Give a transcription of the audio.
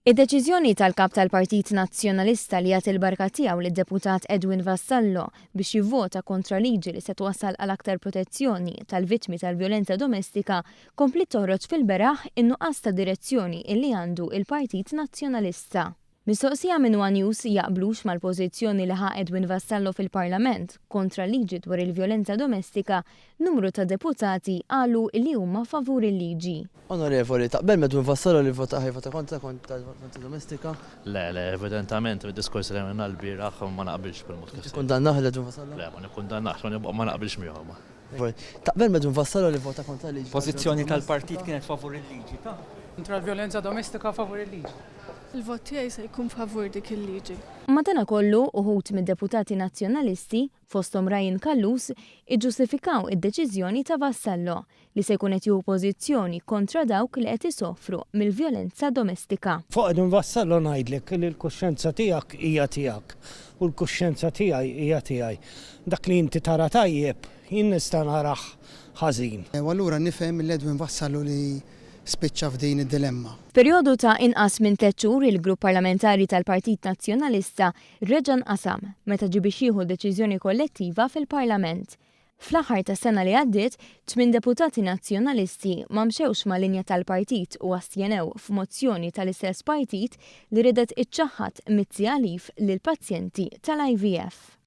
Id-deċiżjoni tal-kap tal-Partit Nazzjonalista li jagħti l-barka tiegħu lid-deputat Edwin Vassallo biex jivvota kontra liġi li se twassal għal aktar protezzjoni tal-vittmi tal-vjolenza domestika kompli toħroġ fil-beraħ in-nuqqas ta' direzzjoni illi għandu il-Partit Nazzjonalista. Mistoqsija minn One News jaqblux mal-pożizzjoni li ħa Edwin Vassallo fil-Parlament kontra liġi dwar il-vjolenza domestika, numru ta' deputati qalu li huma favur il-liġi. Onorevoli, taqbel ma Edwin Vassallo li vota kontra violenza domestika? Le, evidentament, id-diskors li għamilna l-biraħ ma naqbilx bil-mod kif. Kundannaħ Edwin Vassallo? Le, ma nikkundannax, ma naqbilx miegħu. Taqbel ma Edwin Vassallo li vota kontra liġi? Pożizzjoni tal-partit kienet favur il-liġi, ta' kontra l-vjolenza domestika favur il-liġi. Il-vot tiegħi se jkun favur dik il-liġi. Madankollu uħud mid-deputati nazzjonalisti fosthom Ryan Kallus iġġustifikaw id-deċiżjoni ta' Vassallo li se jkun qed jieħu pożizzjoni kontra dawk li qed isofru mill-vjolenza domestika. Fuq Edwin Vassallo ngħidlek li l-kuxjenza tiegħek hija tiegħek u l-kuxjenza tiegħi hija tiegħi. Dak li inti tara tajjeb jien nista' narah ħażin. U allura nifhem l-Edwin Vassallo li spiċċa f'din id-dilemma. Perjodu ta' inqas minn 3 xhur il-Grupp Parlamentari tal-Partit Nazzjonalista reġa' nqasam meta ġie biex jieħu deċiżjoni kollettiva fil-Parlament. Fl-aħħar ta' sena li għaddiet, 8 deputati nazzjonalisti ma mxewx ma' linja tal-partit u astjenew f'mozzjoni tal-istess partit li ridet iċċaħħad mizzi għalif lil pazjenti tal-IVF.